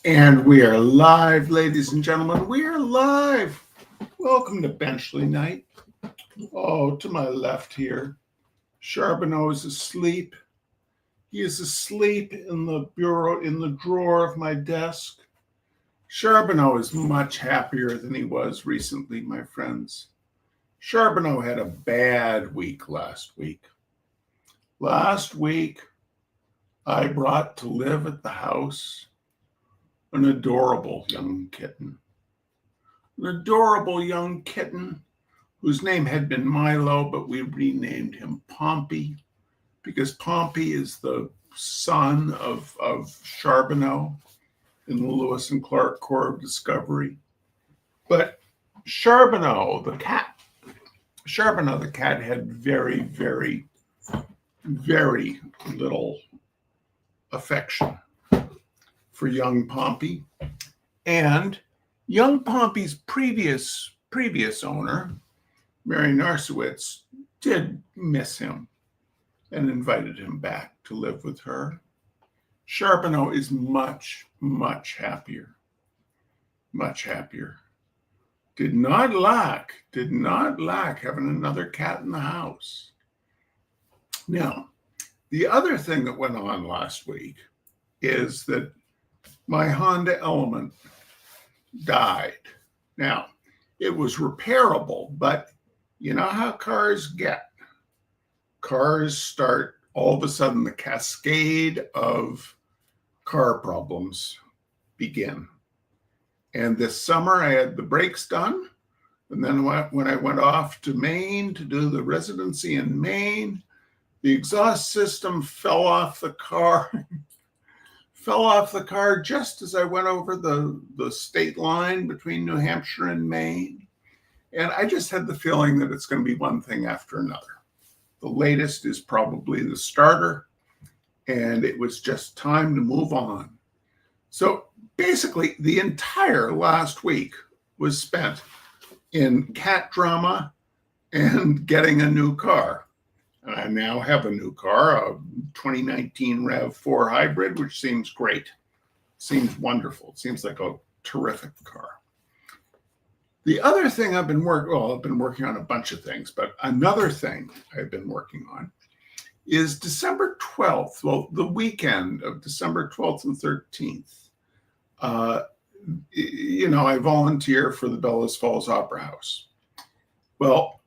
And we are live, ladies and gentlemen. We are live. Welcome to Benchley Night. Oh, to my left here, Charbonneau is asleep. He is asleep in the bureau, in the drawer of my desk. Charbonneau is much happier than he was recently, my friends. Charbonneau had a bad week last week. Last week, I brought to live at the house an adorable young kitten. An adorable young kitten whose name had been Milo, but we renamed him Pompey because Pompey is the son of Charbonneau in the Lewis and Clark Corps of Discovery. But Charbonneau the cat had very, very, very little affection for young Pompey, and young Pompey's previous owner, Mary Narsowitz, did miss him and invited him back to live with her. Charbonneau is much, much happier. Much happier. Did not lack having another cat in the house. Now, the other thing that went on last week is that my Honda Element died. Now, it was repairable, but you know how cars get. Cars start, all of a sudden, the cascade of car problems begin. And this summer, I had the brakes done. And then when I went off to Maine to do the residency in Maine, the exhaust system fell off the car. Just as I went over the state line between New Hampshire and Maine. And I just had the feeling that it's going to be one thing after another. The latest is probably the starter, and it was just time to move on. So basically, the entire last week was spent in cat drama and getting a new car. And I now have a new car, a 2019 RAV4 hybrid, which seems great. Seems wonderful. It seems like a terrific car. The other thing I've been working on a bunch of things, but another thing I've been working on is December 12th, well, the weekend of December 12th and 13th. I volunteer for the Bellows Falls Opera House. Well,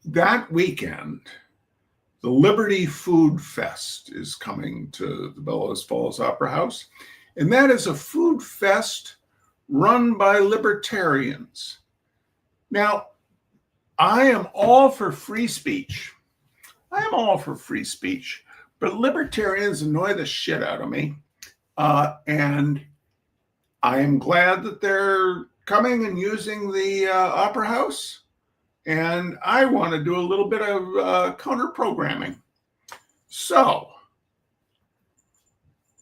that weekend, the Liberty Food Fest is coming to the Bellows Falls Opera House, and that is a food fest run by libertarians. Now, I am all for free speech. But libertarians annoy the shit out of me, and I am glad that they're coming and using the Opera House. And I want to do a little bit of counter-programming. So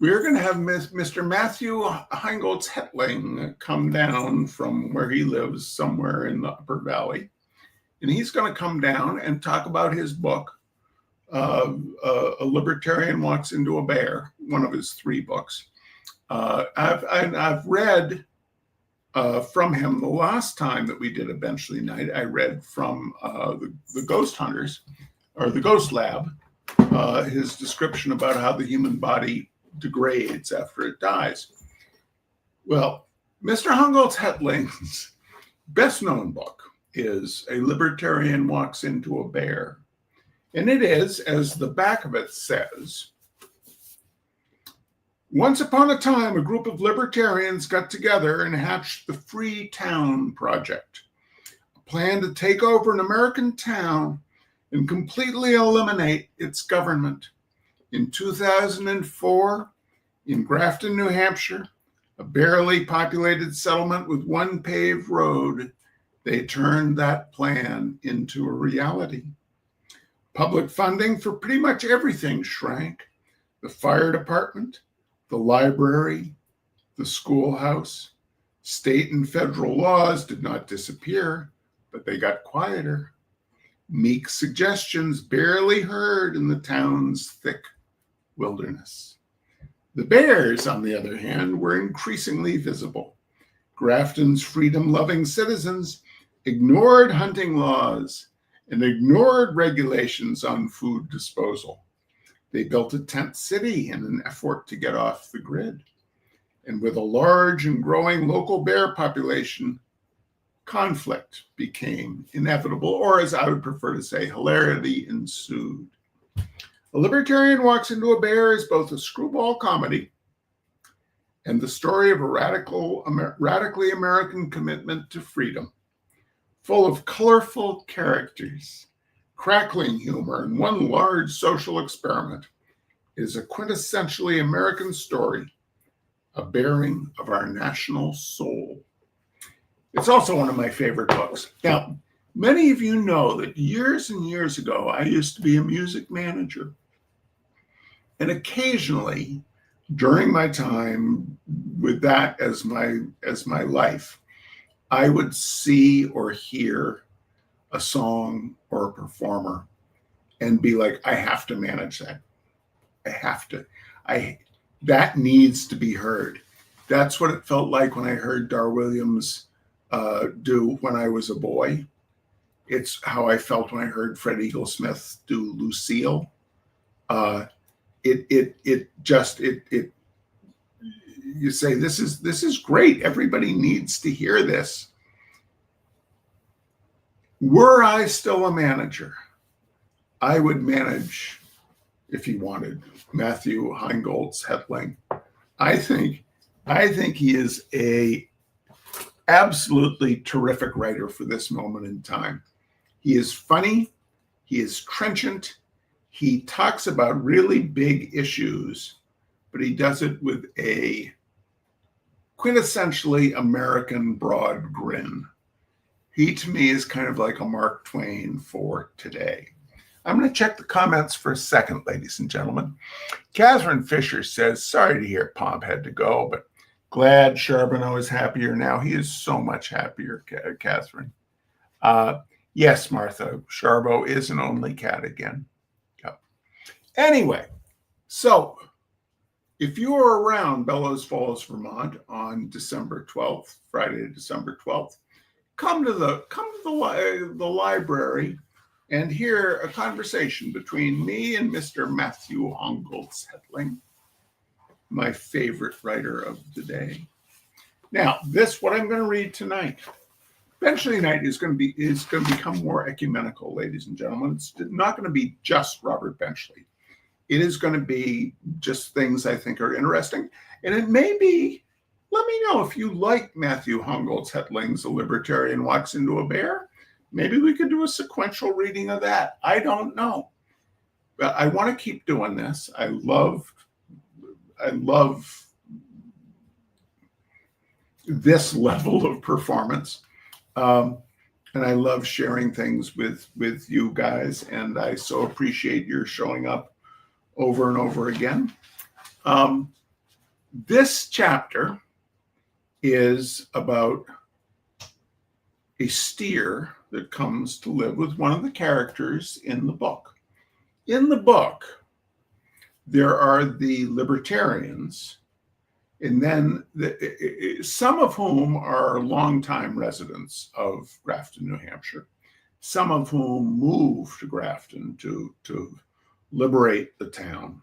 we're going to have Mr. Matthew Hongoltz-Hetling come down from where he lives somewhere in the Upper Valley. And he's going to come down and talk about his book, A Libertarian Walks into a Bear, one of his 3 books. I've read from him the last time that we did a Benchley Night. I read from the Ghost Hunters, or the Ghost Lab, his description about how the human body degrades after it dies. Well, Mr. Hongoltz-Hetling's best known book is A Libertarian Walks into a Bear. And it is, as the back of it says, once upon a time, a group of libertarians got together and hatched the Free Town Project, a plan to take over an American town and completely eliminate its government. In 2004, in Grafton, New Hampshire, a barely populated settlement with one paved road, they turned that plan into a reality. Public funding for pretty much everything shrank. The fire department, the library, the schoolhouse, state and federal laws did not disappear, but they got quieter. Meek suggestions barely heard in the town's thick wilderness. The bears, on the other hand, were increasingly visible. Grafton's freedom-loving citizens ignored hunting laws and ignored regulations on food disposal. They built a tent city in an effort to get off the grid. And with a large and growing local bear population, conflict became inevitable, or as I would prefer to say, hilarity ensued. A Libertarian Walks into a Bear is both a screwball comedy and the story of a radically American commitment to freedom, full of colorful characters, crackling humor, and one large social experiment. It is a quintessentially American story, a bearing of our national soul. It's also one of my favorite books. Now, many of you know that years and years ago, I used to be a music manager. And occasionally, during my time with that as my life, I would see or hear a song or a performer and be like, I have to manage that. I have to. That needs to be heard. That's what it felt like when I heard Dar Williams do When I Was a Boy. It's how I felt when I heard Fred Eaglesmith do Lucille. You say, this is great. Everybody needs to hear this. Were I still a manager, I would manage, if he wanted, Matthew Hongoltz-Hetling. I think he is a absolutely terrific writer for this moment in time. He is funny. He is trenchant. He talks about really big issues, but he does it with a quintessentially American broad grin. He, to me, is kind of like a Mark Twain for today. I'm going to check the comments for a second, ladies and gentlemen. Catherine Fisher says, sorry to hear Pomp had to go, but glad Charbonneau is happier now. He is so much happier, Catherine. Yes, Martha, Charbo is an only cat again. Yep. Anyway, so if you are around Bellows Falls, Vermont on December 12th, Friday, December 12th, come to the library and hear a conversation between me and Mr. Matthew Hongoltz-Hetling, my favorite writer of the day. Now, what I'm going to read tonight, Benchley Night is going to become more ecumenical, ladies and gentlemen. It's not going to be just Robert Benchley. It is going to be just things I think are interesting. And it may be, let me know if you like Matthew Hongoltz-Hetling's A Libertarian Walks into a Bear. Maybe we could do a sequential reading of that. I don't know. But I want to keep doing this. I love this level of performance. And I love sharing things with you guys. And I so appreciate your showing up over and over again. This chapter is about a steer that comes to live with one of the characters in the book. In the book, there are the libertarians, and then some of whom are longtime residents of Grafton, New Hampshire, some of whom moved to Grafton to liberate the town.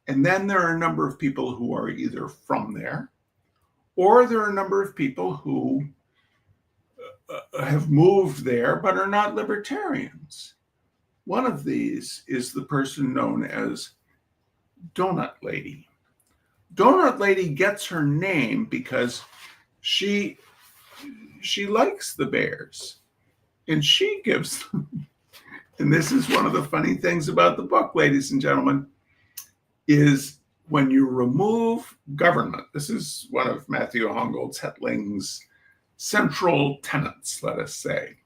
And then there are a number of people who are either from there, or there are a number of people who have moved there but are not libertarians. One of these is the person known as Donut Lady. Donut Lady gets her name because she likes the bears, and she gives them, and this is one of the funny things about the book, ladies and gentlemen, is when you remove government, this is one of Matthew Hongoltz-Hetling's central tenets, let us say.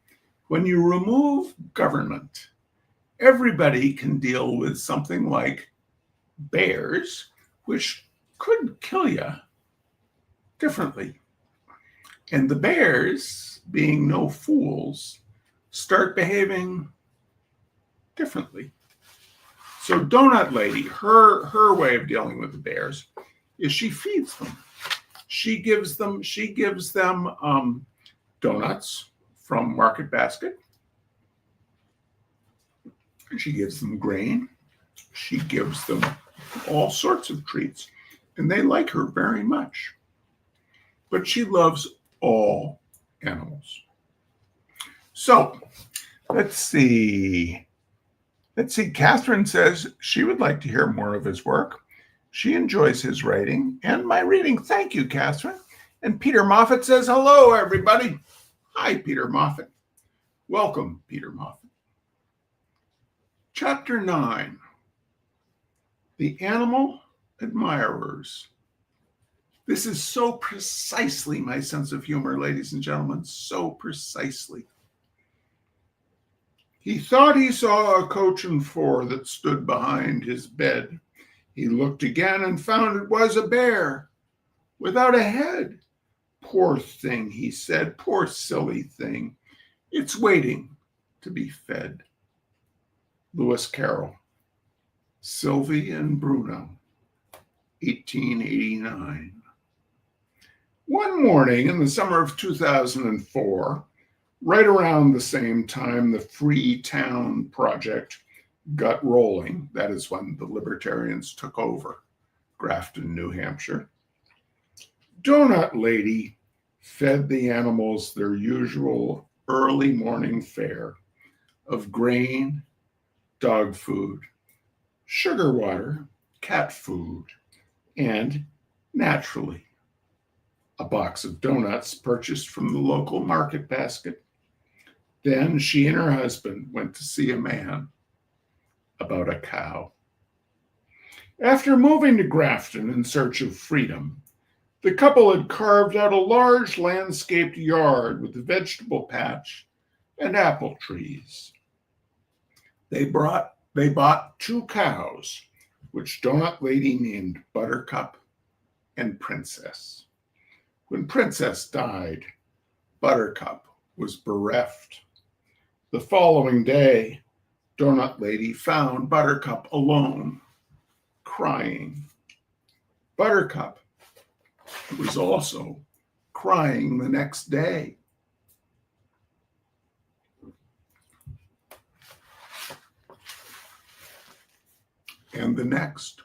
When you remove government, everybody can deal with something like bears, which could kill you differently. And the bears, being no fools, start behaving differently. So Donut Lady, her way of dealing with the bears is she feeds them. She gives them donuts from Market Basket. She gives them grain. She gives them all sorts of treats, and they like her very much. But she loves all animals. So let's see. Catherine says she would like to hear more of his work. She enjoys his writing and my reading. Thank you, Catherine. And Peter Moffat says, hello, everybody. Hi, Peter Moffat. Welcome, Peter Moffat. Chapter 9, The Animal Admirers. This is so precisely my sense of humor, ladies and gentlemen, so precisely. He thought he saw a coach and four that stood behind his bed. He looked again and found it was a bear without a head. Poor thing, he said, poor silly thing. It's waiting to be fed. Lewis Carroll, Sylvie and Bruno, 1889. One morning in the summer of 2004, right around the same time the Free Town Project got rolling, that is when the Libertarians took over Grafton, New Hampshire, Donut Lady fed the animals their usual early morning fare of grain, dog food, sugar water, cat food, and, naturally, a box of donuts purchased from the local Market Basket. Then she and her husband went to see a man about a cow. After moving to Grafton in search of freedom, the couple had carved out a large landscaped yard with a vegetable patch and apple trees. They bought 2 cows, which Donut Lady named Buttercup and Princess. When Princess died, Buttercup was bereft. The following day, Donut Lady found Buttercup alone, crying. Buttercup was also crying the next day. And the next,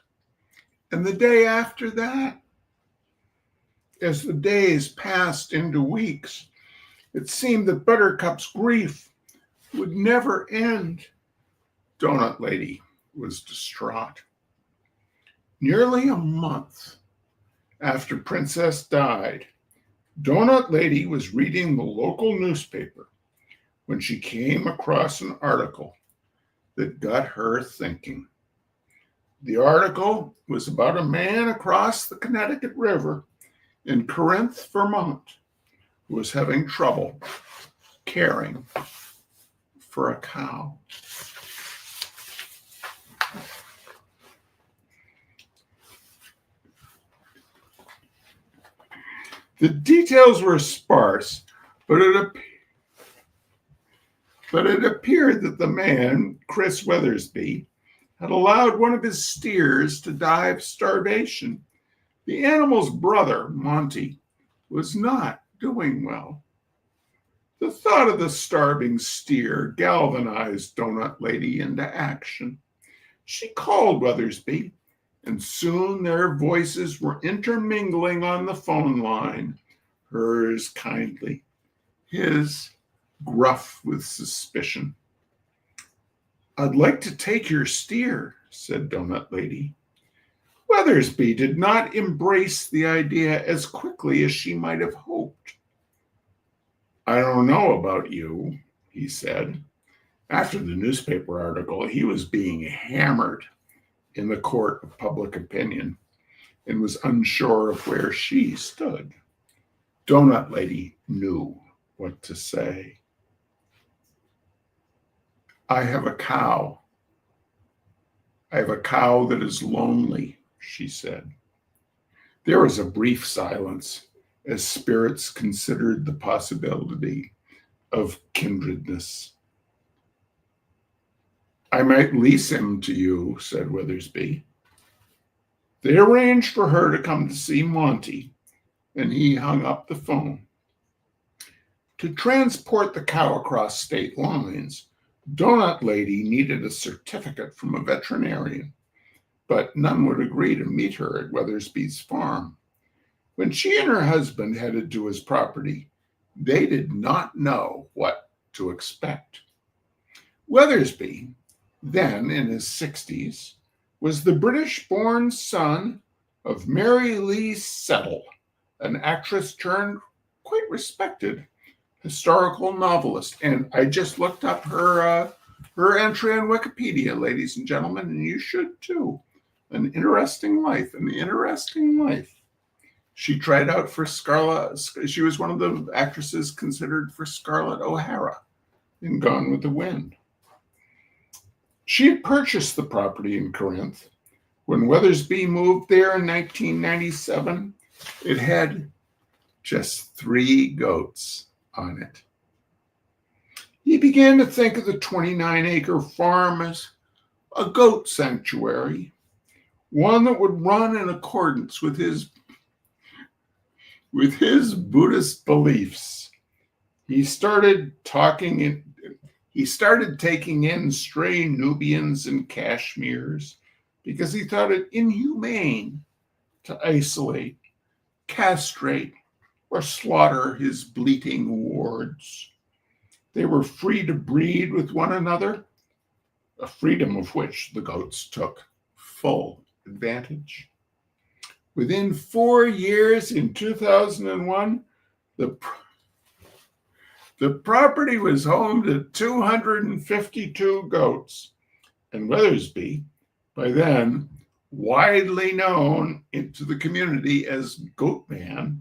and the day after that. As the days passed into weeks, it seemed that Buttercup's grief would never end. Donut Lady was distraught. Nearly a month after Princess died, Donut Lady was reading the local newspaper when she came across an article that got her thinking. The article was about a man across the Connecticut River in Corinth, Vermont, who was having trouble caring for a cow. The details were sparse, but it appeared that the man, Chris Weathersby, had allowed one of his steers to die of starvation. The animal's brother, Monty, was not doing well. The thought of the starving steer galvanized Donut Lady into action. She called Weathersby, and soon their voices were intermingling on the phone line, hers kindly, his gruff with suspicion. "I'd like to take your steer," said Donut Lady. Weathersby did not embrace the idea as quickly as she might have hoped. "I don't know about you," he said. After the newspaper article, he was being hammered in the court of public opinion and was unsure of where she stood. Donut Lady knew what to say. I have a cow that is lonely," she said. There was a brief silence as spirits considered the possibility of kindredness. "I might lease him to you," said Weathersby. They arranged for her to come to see Monty, and he hung up the phone. To transport the cow across state lines, Donut Lady needed a certificate from a veterinarian, but none would agree to meet her at Weathersby's farm. When she and her husband headed to his property, they did not know what to expect. Weathersby, then in his 60s, was the British-born son of Mary Lee Settle, an actress turned quite respected historical novelist. And I just looked up her entry on Wikipedia, ladies and gentlemen, and you should too. An interesting life. She tried out for Scarlett. She was one of the actresses considered for Scarlett O'Hara in Gone with the Wind. She had purchased the property in Corinth. When Weathersby moved there in 1997, it had just 3 goats on it. He began to think of the 29-acre farm as a goat sanctuary, one that would run in accordance with his Buddhist beliefs. He started taking in stray Nubians and Kashmirs because he thought it inhumane to isolate, castrate, or slaughter his bleating wards. They were free to breed with one another, a freedom of which the goats took full advantage. Within 4 years, in 2001, the property was home to 252 goats, and Weathersby, by then widely known into the community as Goat Man,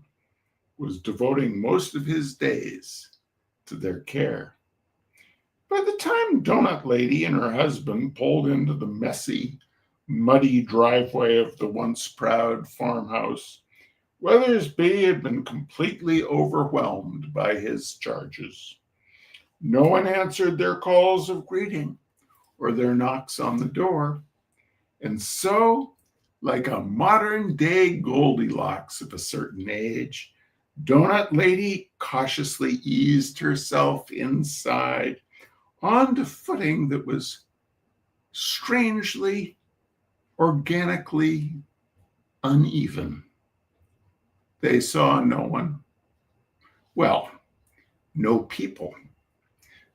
was devoting most of his days to their care. By the time Donut Lady and her husband pulled into the messy, muddy driveway of the once proud farmhouse, Weathersby had been completely overwhelmed by his charges. No one answered their calls of greeting or their knocks on the door. And so, like a modern-day Goldilocks of a certain age, Donut Lady cautiously eased herself inside onto footing that was strangely, organically uneven. They saw no one. Well, no people.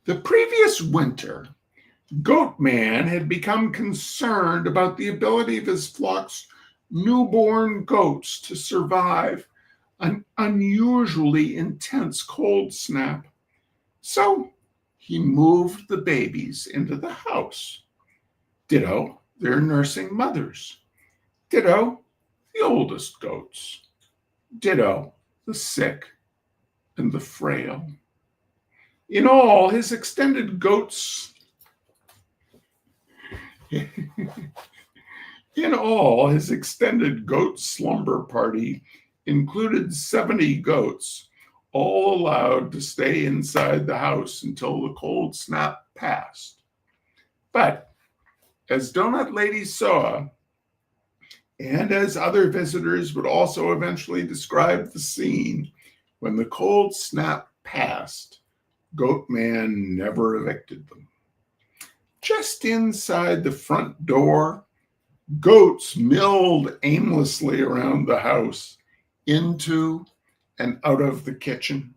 The previous winter, Goat Man had become concerned about the ability of his flock's newborn goats to survive an unusually intense cold snap. So he moved the babies into the house. Ditto their nursing mothers. Ditto the oldest goats. Ditto the sick and the frail. In all, his extended goat slumber party included 70 goats, all allowed to stay inside the house until the cold snap passed. But as Donut Lady saw, and as other visitors would also eventually describe the scene, when the cold snap passed, Goat Man never evicted them. Just inside the front door, goats milled aimlessly around the house, into and out of the kitchen,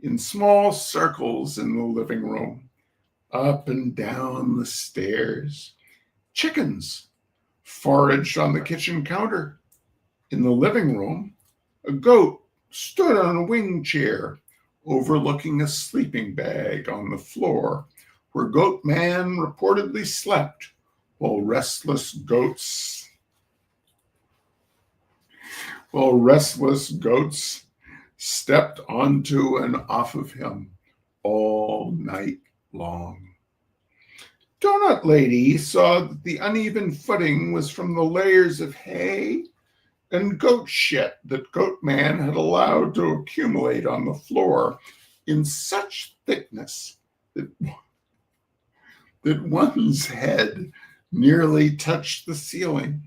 in small circles in the living room, up and down the stairs. Chickens foraged on the kitchen counter. In the living room, a goat stood on a wing chair, overlooking a sleeping bag on the floor, where Goat Man reportedly slept while restless goats stepped onto and off of him all night long. Donut Lady saw that the uneven footing was from the layers of hay and goat shit that Goat Man had allowed to accumulate on the floor in such thickness that one's head nearly touched the ceiling.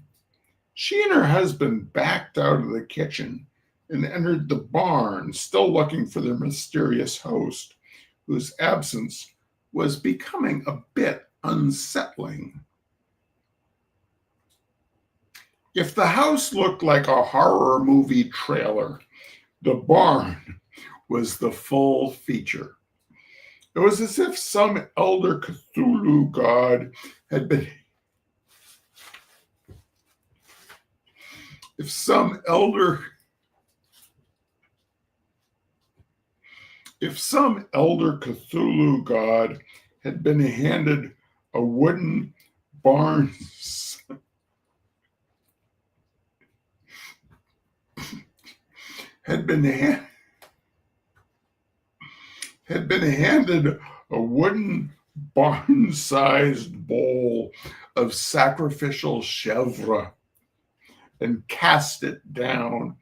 She and her husband backed out of the kitchen and entered the barn, still looking for their mysterious host, whose absence was becoming a bit unsettling. If the house looked like a horror movie trailer, the barn was the full feature. It was as if some elder Cthulhu god had been If some elder Cthulhu god had been handed a wooden barn had been handed a wooden barn-sized bowl of sacrificial chèvre and cast it down,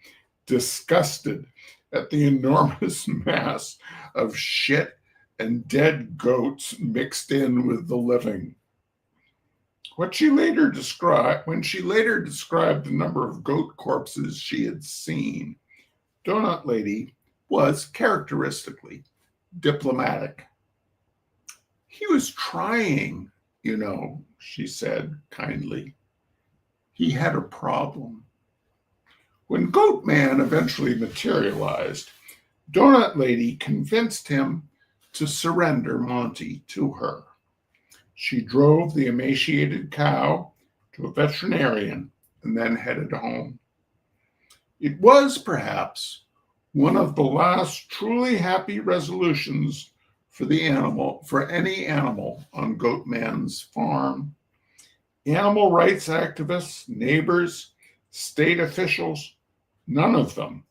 disgusted at the enormous mass of shit and dead goats mixed in with the living. When she later described the number of goat corpses she had seen, Donut Lady was characteristically diplomatic. "He was trying, she said kindly. He had a problem." When Goat Man eventually materialized, Donut Lady convinced him to surrender Monty to her. She drove the emaciated cow to a veterinarian and then headed home. It was perhaps one of the last truly happy resolutions for any animal on Goat Man's farm. Animal rights activists, neighbors, state officials, none of them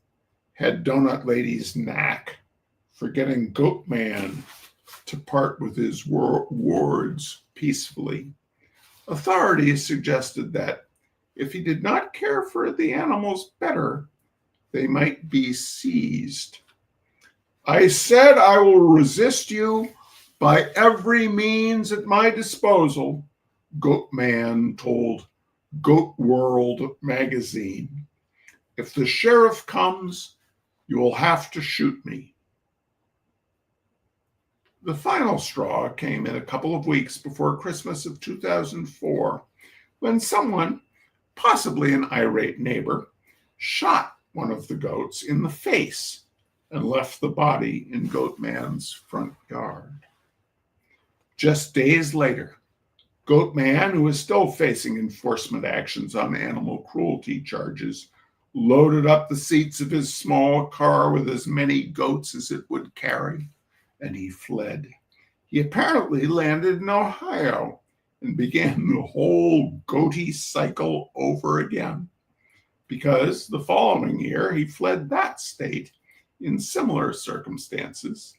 had Donut Lady's knack for getting Goat Man to part with his wards peacefully. Authorities suggested that if he did not care for the animals better, they might be seized. "I said I will resist you by every means at my disposal," Goat Man told Goat World magazine. "If the sheriff comes, you will have to shoot me." The final straw came in a couple of weeks before Christmas of 2004, when someone, possibly an irate neighbor, shot one of the goats in the face and left the body in Goat Man's front yard. Just days later, Goat Man, who was still facing enforcement actions on animal cruelty charges, loaded up the seats of his small car with as many goats as it would carry, and he fled. He apparently landed in Ohio and began the whole goatee cycle over again, because the following year he fled that state in similar circumstances,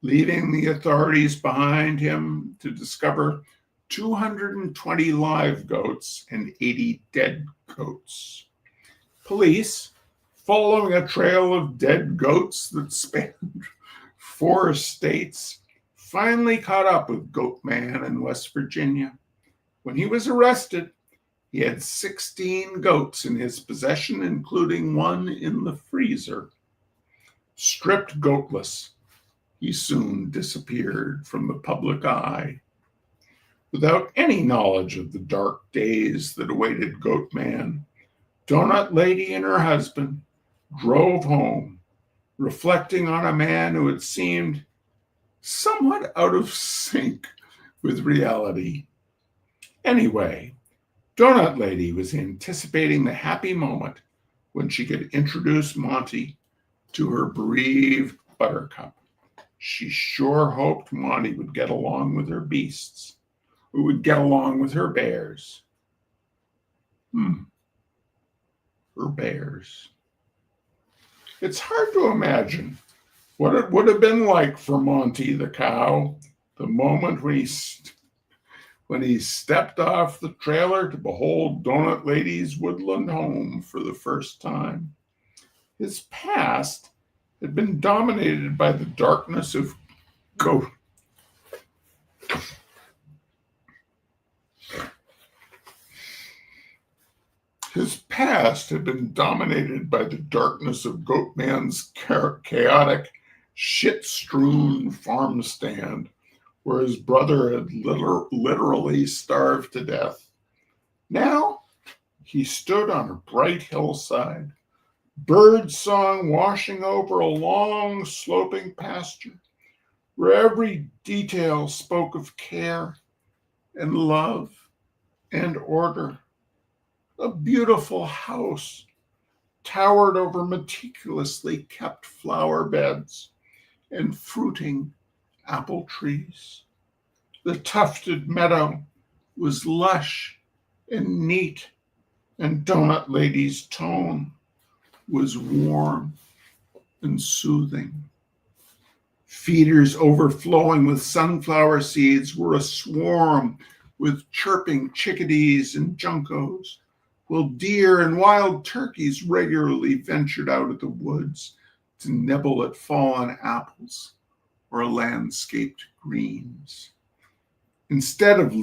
leaving the authorities behind him to discover 220 live goats and 80 dead goats. Police, following a trail of dead goats that spanned 4 states, finally caught up with Goat Man in West Virginia. When he was arrested, he had 16 goats in his possession, including one in the freezer. Stripped goatless, he soon disappeared from the public eye. Without any knowledge of the dark days that awaited Goat Man, Donut Lady and her husband drove home, reflecting on a man who had seemed somewhat out of sync with reality. Anyway, Donut Lady was anticipating the happy moment when she could introduce Monty to her bereaved Buttercup. She sure hoped Monty would get along with her beasts, who would get along with her bears. Her bears. It's hard to imagine what it would have been like for Monty the cow the moment when he stepped off the trailer to behold Donut Lady's woodland home for the first time. His past had been dominated by the darkness of goat. His past had been dominated by the darkness of Goatman's chaotic, shit-strewn farm stand, where his brother had literally starved to death. Now he stood on a bright hillside, bird song washing over a long sloping pasture, where every detail spoke of care and love and order. A beautiful house towered over meticulously kept flower beds and fruiting apple trees. The tufted meadow was lush and neat, and Donut Lady's tone was warm and soothing. Feeders overflowing with sunflower seeds were aswarm with chirping chickadees and juncos, while deer and wild turkeys regularly ventured out of the woods to nibble at fallen apples or landscaped greens. Instead of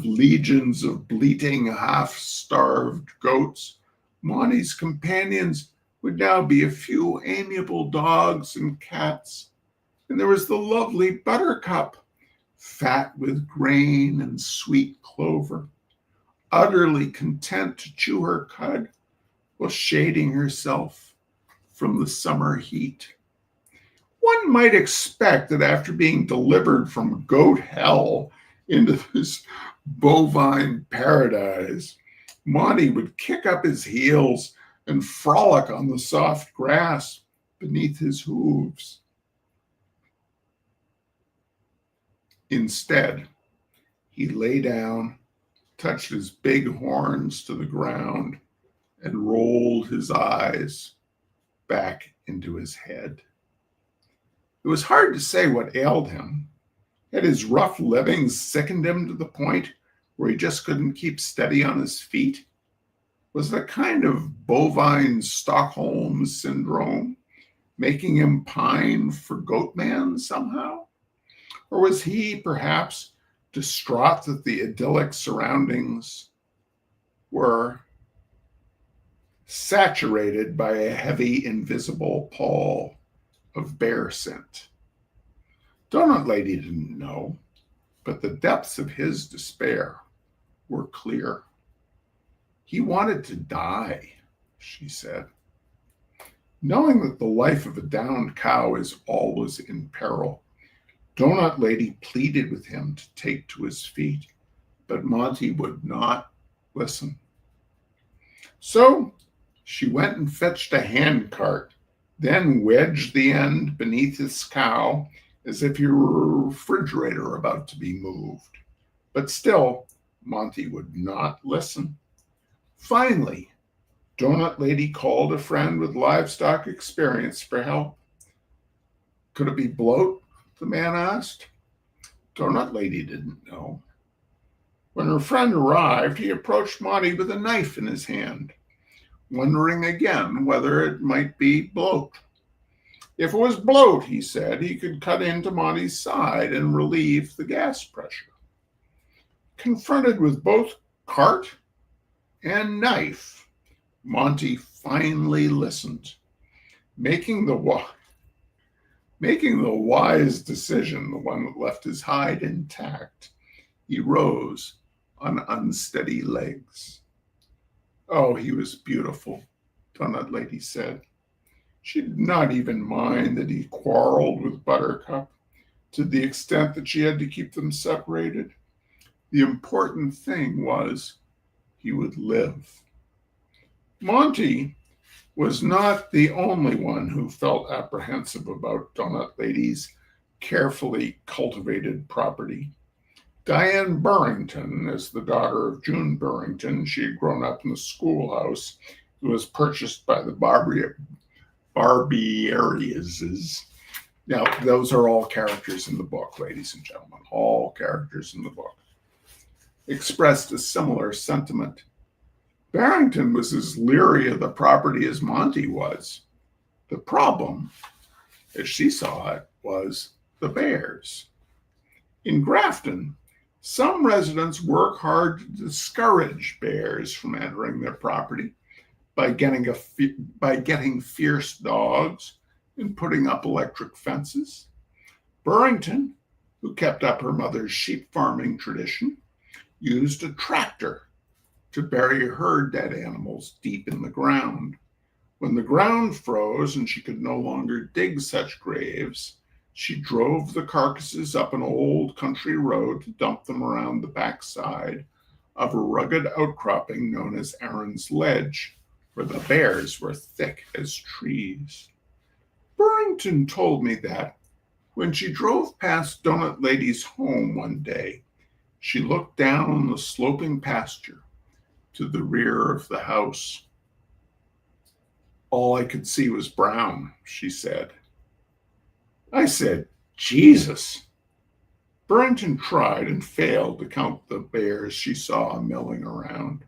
legions of bleating, half-starved goats, Monty's companions would now be a few amiable dogs and cats, and there was the lovely Buttercup, fat with grain and sweet clover, utterly content to chew her cud while shading herself from the summer heat. One might expect that after being delivered from goat hell into this bovine paradise, Monty would kick up his heels and frolic on the soft grass beneath his hooves. Instead, he lay down, touched his big horns to the ground, and rolled his eyes back into his head. It was hard to say what ailed him. Had his rough living sickened him to the point where he just couldn't keep steady on his feet? Was it a kind of bovine Stockholm syndrome, making him pine for Goatman somehow? Or was he perhaps distraught that the idyllic surroundings were saturated by a heavy, invisible pall of bear scent? Donut Lady didn't know, but the depths of his despair were clear. He wanted to die, she said. Knowing that the life of a downed cow is always in peril, Donut Lady pleaded with him to take to his feet, but Monty would not listen. So she went and fetched a handcart, then wedged the end beneath his cow as if he were a refrigerator about to be moved. But still, Monty would not listen. Finally, Donut Lady called a friend with livestock experience for help. Could it be bloat? The man asked. Donut Lady didn't know. When her friend arrived, he approached Monty with a knife in his hand, wondering again whether it might be bloat. If it was bloat, he said, he could cut into Monty's side and relieve the gas pressure. Confronted with both cart and knife, Monty finally listened, making the wise decision, the one that left his hide intact. He rose on unsteady legs. Oh, he was beautiful, Donut Lady said. She did not even mind that he quarreled with Buttercup to the extent that she had to keep them separated. The important thing was he would live. Monty was not the only one who felt apprehensive about Donut Lady's carefully cultivated property. Diane Burrington, as the daughter of June Burrington, she had grown up in the schoolhouse. It was purchased by the Barbierises. Now, those are all characters in the book, ladies and gentlemen, all characters in the book. Expressed a similar sentiment. Barrington was as leery of the property as Monty was. The problem, as she saw it, was the bears. In Grafton, Some residents work hard to discourage bears from entering their property by getting fierce dogs and putting up electric fences. Burrington, who kept up her mother's sheep farming tradition, used a tractor to bury her dead animals deep in the ground. When the ground froze and she could no longer dig such graves, she drove the carcasses up an old country road to dump them around the backside of a rugged outcropping known as Aaron's Ledge, where the bears were thick as trees. Burrington told me that when she drove past Donut Lady's home one day, she looked down on the sloping pasture to the rear of the house. All I could see was brown, she said. I said, Jesus. Burrington tried and failed to count the bears she saw milling around.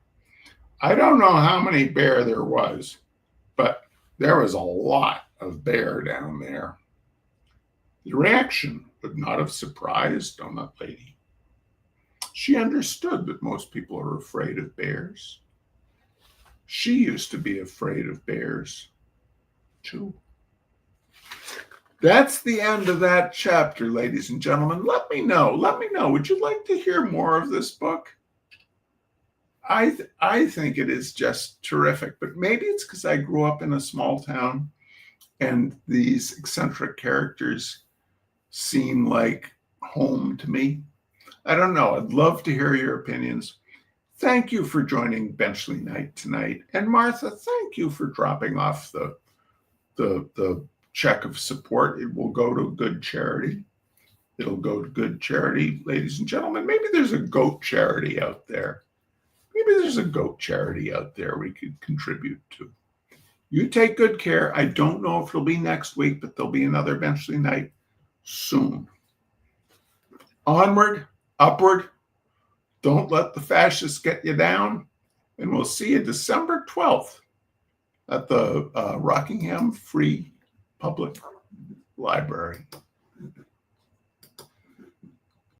I don't know how many bear there was, but there was a lot of bear down there. The reaction would not have surprised Donut Lady. She understood that most people are afraid of bears. She used to be afraid of bears, too. That's the end of that chapter, ladies and gentlemen. Let me know. Would you like to hear more of this book? I think it is just terrific, but maybe it's because I grew up in a small town and these eccentric characters seem like home to me. I don't know. I'd love to hear your opinions. Thank you for joining Benchley Night tonight. And Martha, thank you for dropping off the check of support. It will go to good charity. It'll go to good charity, ladies and gentlemen. Maybe there's a goat charity out there. Maybe there's a goat charity out there we could contribute to. You take good care. I don't know if it'll be next week, but there'll be another Benchley Night soon. Onward, upward. Don't let the fascists get you down. And we'll see you December 12th at the Rockingham Free Public Library.